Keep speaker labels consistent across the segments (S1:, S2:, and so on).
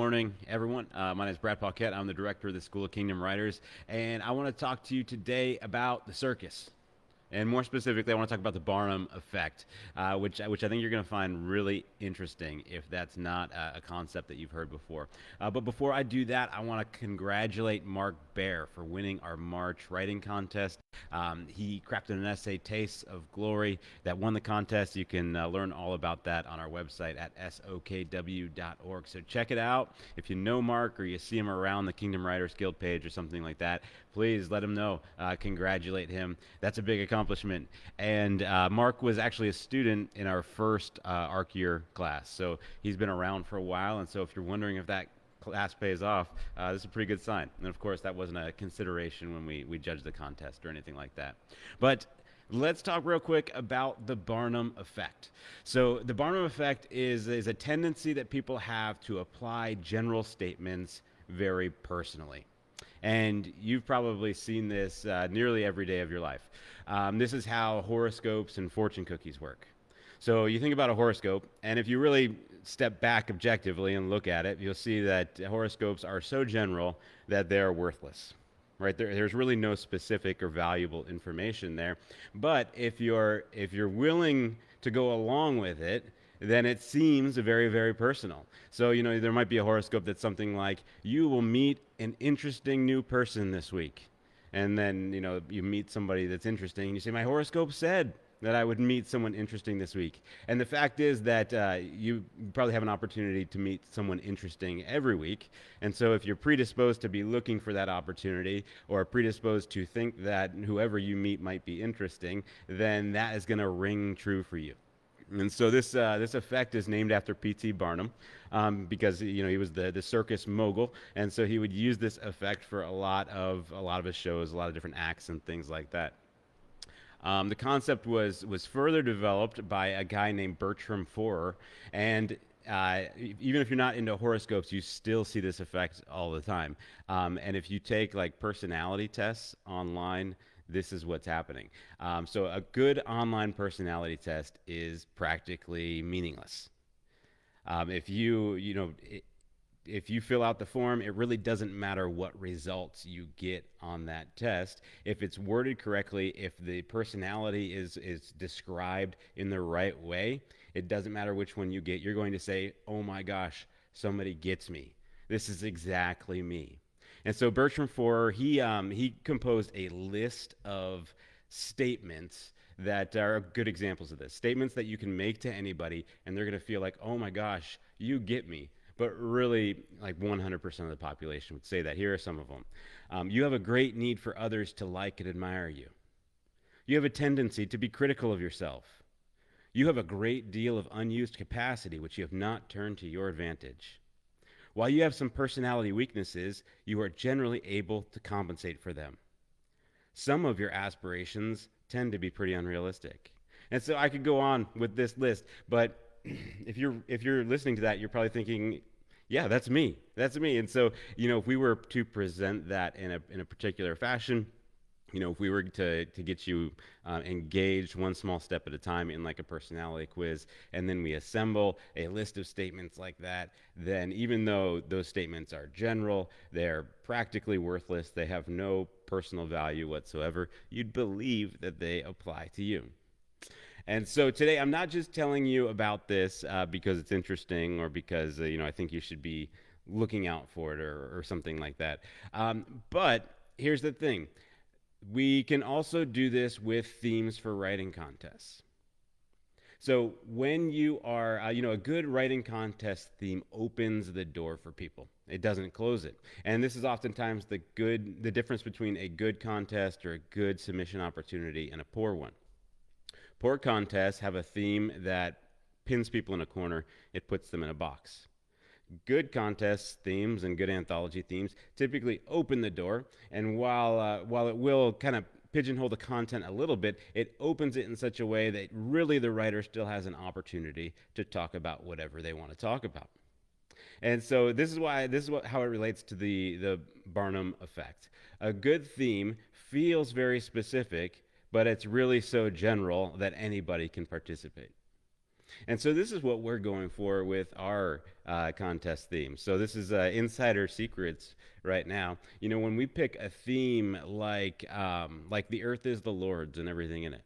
S1: morning, everyone. My name is Brad Paquette. I'm the director of the School of Kingdom Writers, and I want to talk to you today about the circus. And more specifically, I want to talk about the Barnum Effect, which I think you're going to find really interesting if that's not a concept that you've heard before. But before I do that, I want to congratulate Mark Baer for winning our March writing contest. He crafted an essay, Tastes of Glory, that won the contest. You can learn all about that on our website at sokw.org. So check it out. If you know Mark or you see him around the Kingdom Writers Guild page or something like that, please let him know. Congratulate him. That's a big accomplishment. And Mark was actually a student in our first ARC year class. So he's been around for a while. And so if you're wondering if that class pays off, this is a pretty good sign. And of course, that wasn't a consideration when we judged the contest or anything like that. But let's talk real quick about the Barnum Effect. So the Barnum Effect is a tendency that people have to apply general statements very personally. And you've probably seen this nearly every day of your life. This is how horoscopes and fortune cookies work. So you think about a horoscope, and if you really step back objectively and look at it, you'll see that horoscopes are so general that they're worthless. Right there's really no specific or valuable information there. But if you're willing to go along with it, then it seems very, very personal. So, there might be a horoscope that's something like, you will meet an interesting new person this week. And then, you meet somebody that's interesting, and you say, my horoscope said that I would meet someone interesting this week. And the fact is that you probably have an opportunity to meet someone interesting every week. And so if you're predisposed to be looking for that opportunity or predisposed to think that whoever you meet might be interesting, then that is going to ring true for you. And so this effect is named after P.T. Barnum, because he was the circus mogul, and so he would use this effect for a lot of his shows, a lot of different acts and things like that. The concept was further developed by a guy named Bertram Forer, and even if you're not into horoscopes, you still see this effect all the time. And if you take like personality tests online, this is what's happening. So a good online personality test is practically meaningless. If if you fill out the form, it really doesn't matter what results you get on that test. If it's worded correctly, if the personality is described in the right way, it doesn't matter which one you get. You're going to say, oh my gosh, somebody gets me. This is exactly me. And so Bertram Forer, he composed a list of statements that are good examples of this. Statements that you can make to anybody, and they're going to feel like, oh my gosh, you get me. But really, like 100% of the population would say that. Here are some of them. You have a great need for others to like and admire you. You have a tendency to be critical of yourself. You have a great deal of unused capacity which you have not turned to your advantage. While you have some personality weaknesses, you are generally able to compensate for them. Some of your aspirations tend to be pretty unrealistic. And so I could go on with this list, but if you're listening to that, you're probably thinking, yeah, that's me. That's me. And so, if we were to present that in a particular fashion, if we were to get you engaged one small step at a time in like a personality quiz, and then we assemble a list of statements like that, then even though those statements are general, they're practically worthless, they have no personal value whatsoever, you'd believe that they apply to you. And so today, I'm not just telling you about this because it's interesting or because I think you should be looking out for it or something like that. But here's the thing: we can also do this with themes for writing contests. So when you are, a good writing contest theme opens the door for people. It doesn't close it. And this is oftentimes the difference between a good contest or a good submission opportunity and a poor one. Poor contests have a theme that pins people in a corner. It puts them in a box. Good contest themes and good anthology themes typically open the door, and while it will kind of pigeonhole the content a little bit, it opens it in such a way that really the writer still has an opportunity to talk about whatever they want to talk about. And so this is how it relates to the Barnum Effect. A good theme feels very specific, but it's really so general that anybody can participate. And so this is what we're going for with our contest theme. So this is insider secrets right now. You know, when we pick a theme like the Earth is the Lord's and everything in it,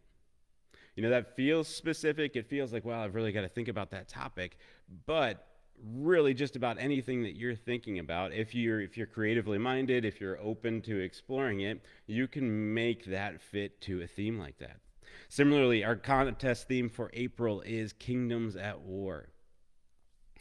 S1: you know, that feels specific. It feels like, wow, I've really got to think about that topic. But really just about anything that you're thinking about, if you're creatively minded, if you're open to exploring it, you can make that fit to a theme like that. Similarly, our contest theme for April is Kingdoms at War.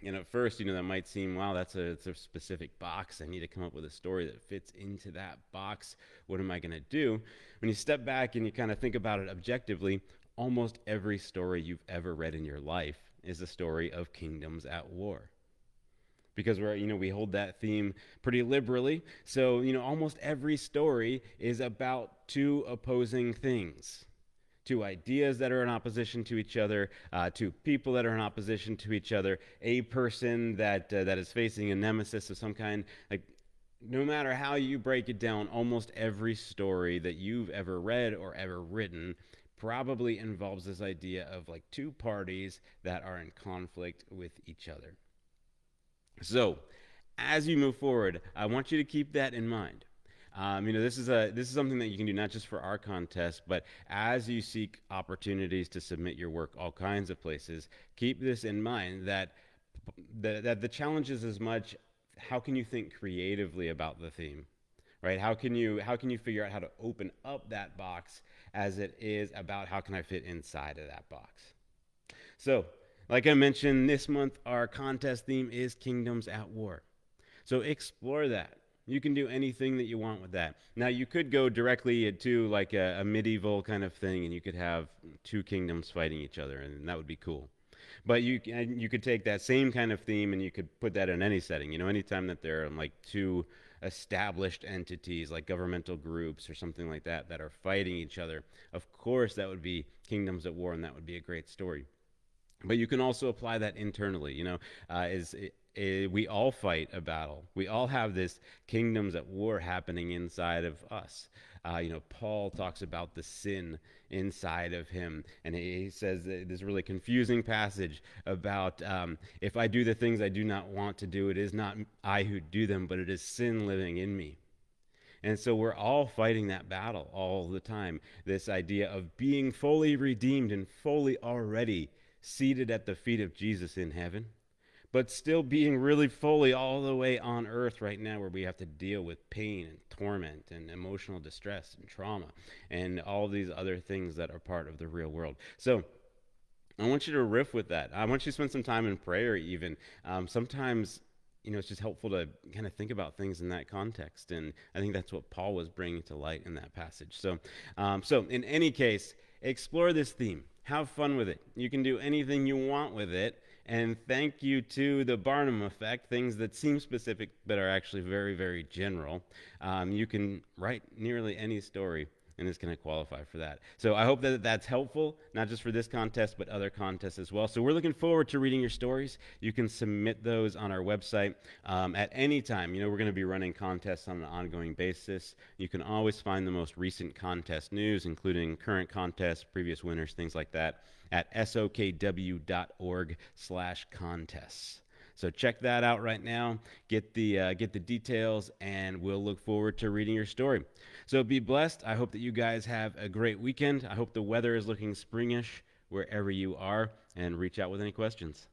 S1: And at first, you know, that might seem, wow, it's a specific box. I need to come up with a story that fits into that box. What am I going to do? When you step back and you kind of think about it objectively, almost every story you've ever read in your life is a story of kingdoms at war. Because we hold that theme pretty liberally. So, you know, almost every story is about two opposing things, two ideas that are in opposition to each other, two people that are in opposition to each other, a person that is facing a nemesis of some kind. Like, no matter how you break it down, almost every story that you've ever read or ever written probably involves this idea of like two parties that are in conflict with each other. So, as you move forward, I want you to keep that in mind. This is something that you can do not just for our contest, but as you seek opportunities to submit your work all kinds of places. Keep this in mind that the challenge is as much how can you think creatively about the theme, right? How can you figure out how to open up that box as it is about how can I fit inside of that box. So, like I mentioned, this month our contest theme is Kingdoms at War. So explore that. You can do anything that you want with that. Now, you could go directly to like a medieval kind of thing, and you could have two kingdoms fighting each other, and that would be cool. But you could take that same kind of theme and you could put that in any setting. You know, anytime that there are like two established entities, like governmental groups or something like that are fighting each other, of course that would be kingdoms at war, and that would be a great story. But you can also apply that internally. You know, we all fight a battle. We all have this kingdoms at war happening inside of us. Paul talks about the sin inside of him, and he says this really confusing passage about if I do the things I do not want to do, it is not I who do them, but it is sin living in me. And so we're all fighting that battle all the time. This idea of being fully redeemed and fully already seated at the feet of Jesus in heaven, but still being really fully all the way on earth right now, where we have to deal with pain and torment and emotional distress and trauma and all these other things that are part of the real world. So I want you to riff with that. I want you to spend some time in prayer, even. Sometimes, it's just helpful to kind of think about things in that context. And I think that's what Paul was bringing to light in that passage. So in any case, explore this theme. Have fun with it. You can do anything you want with it. And thank you to the Barnum Effect, things that seem specific but are actually very, very general. You can write nearly any story, and it's going to qualify for that. So I hope that that's helpful, not just for this contest, but other contests as well. So we're looking forward to reading your stories. You can submit those on our website at any time. We're going to be running contests on an ongoing basis. You can always find the most recent contest news, including current contests, previous winners, things like that, at sokw.org/contests. So check that out right now. Get the details, and we'll look forward to reading your story. So be blessed. I hope that you guys have a great weekend. I hope the weather is looking springish wherever you are, and reach out with any questions.